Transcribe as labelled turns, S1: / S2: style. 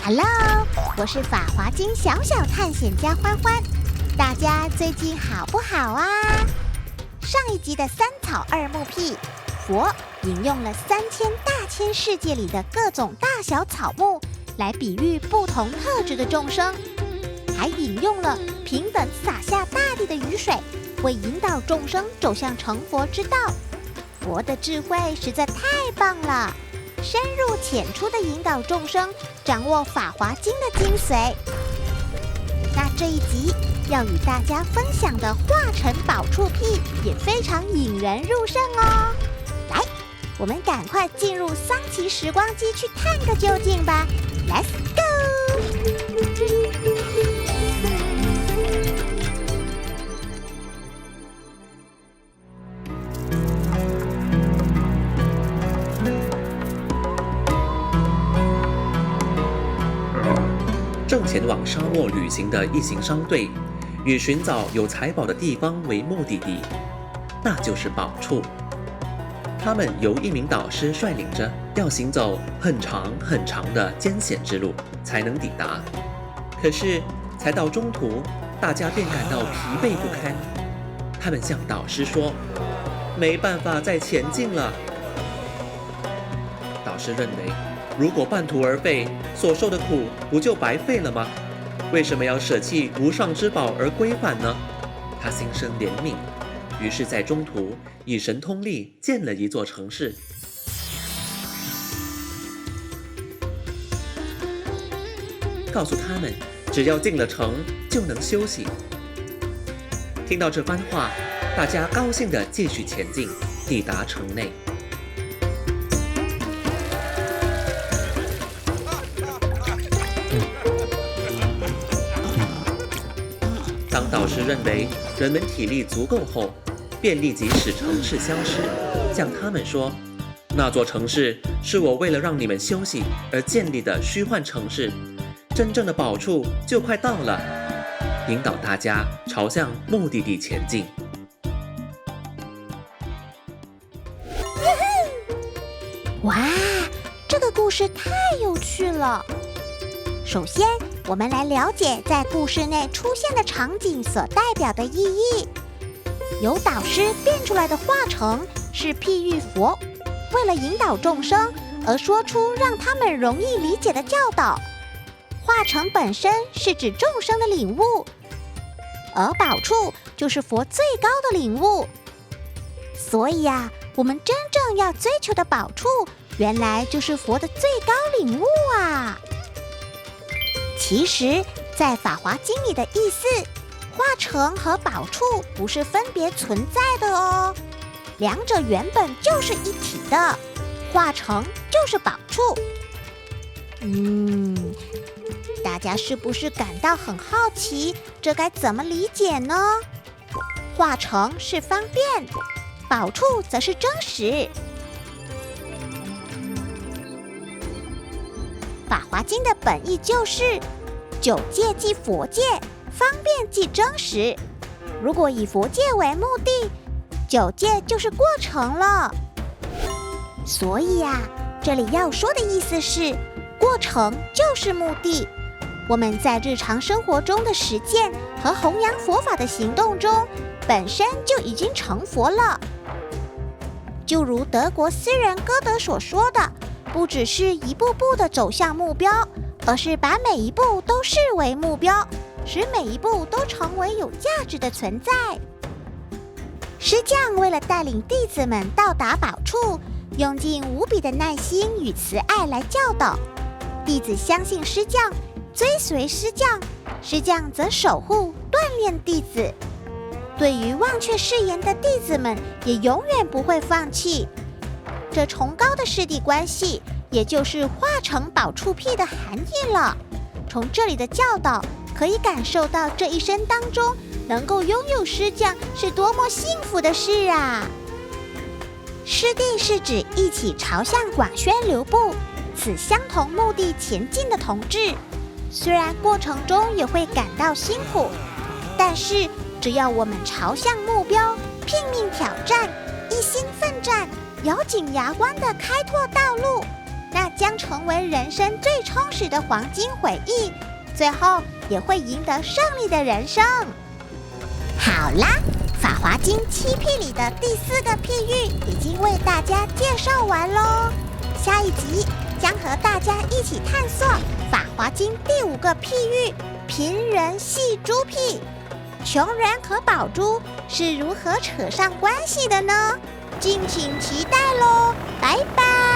S1: Hello， 我是法华经小小探险家欢欢，大家最近好不好啊？上一集的三草二木屁，佛引用了3000大千世界里的各种大小草木来比喻不同特质的众生，还引用了平等洒下大地的雨水，为引导众生走向成佛之道。佛的智慧实在太棒了，深入浅出地引导众生掌握法华经的精髓。那这一集要与大家分享的化成宝处屁也非常引人入胜哦。来，我们赶快进入桑奇时光机去探个究竟吧。 Let's go。
S2: 正前往沙漠旅行的一行商队，以寻找有财宝的地方为目的地，那就是宝处。他们由一名导师率领着，要行走很长很长的艰险之路才能抵达。可是才到中途，大家便感到疲惫不堪。他们向导师说：“没办法再前进了。”导师认为，如果半途而废，所受的苦不就白费了吗？为什么要舍弃无上之宝而归返呢？他心生怜悯，于是在中途以神通力建了一座城市，告诉他们只要进了城就能休息。听到这番话，大家高兴地继续前进，抵达城内。当导师认为人们体力足够后，便立即使城市消失，向他们说：“那座城市是我为了让你们休息而建立的虚幻城市，真正的宝处就快到了。”引导大家朝向目的地前进。
S1: 哇，这个故事太有趣了。首先，我们来了解在故事内出现的场景所代表的意义。由导师变出来的化成是譬喻佛为了引导众生而说出让他们容易理解的教导。化成本身是指众生的领悟，而宝处就是佛最高的领悟。所以啊，我们真正要追求的宝处，原来就是佛的最高领悟啊。其实，在《法华经》里的意思，化成和宝处不是分别存在的哦，两者原本就是一体的，化成就是宝处。大家是不是感到很好奇？这该怎么理解呢？化成是方便，宝处则是真实。《法华经》的本意就是九界即佛界，方便即真实。如果以佛界为目的，九界就是过程了。所以啊，这里要说的意思是，过程就是目的。我们在日常生活中的实践和弘扬佛法的行动中，本身就已经成佛了。就如德国诗人歌德所说的，不只是一步步地走向目标，而是把每一步都视为目标，使每一步都成为有价值的存在。师匠为了带领弟子们到达宝处，用尽无比的耐心与慈爱来教导。弟子相信师匠，追随师匠，师匠则守护锻炼弟子。对于忘却誓言的弟子们，也永远不会放弃。这崇高的师弟关系，也就是化成宝处屁的含义了。从这里的教导，可以感受到这一生当中能够拥有师匠是多么幸福的事啊！师弟是指一起朝向广宣流布，此相同目的前进的同志。虽然过程中也会感到辛苦，但是只要我们朝向目标，拼命挑战，一心奋战，咬紧牙关地开拓道路，那将成为人生最充实的黄金回忆，最后也会赢得胜利的人生。好啦，法华经7辟里的第4个譬喻已经为大家介绍完咯。下一集将和大家一起探索法华经第5个譬喻贫人系猪癖，穷人和宝珠是如何扯上关系的呢？敬请期待咯，拜拜。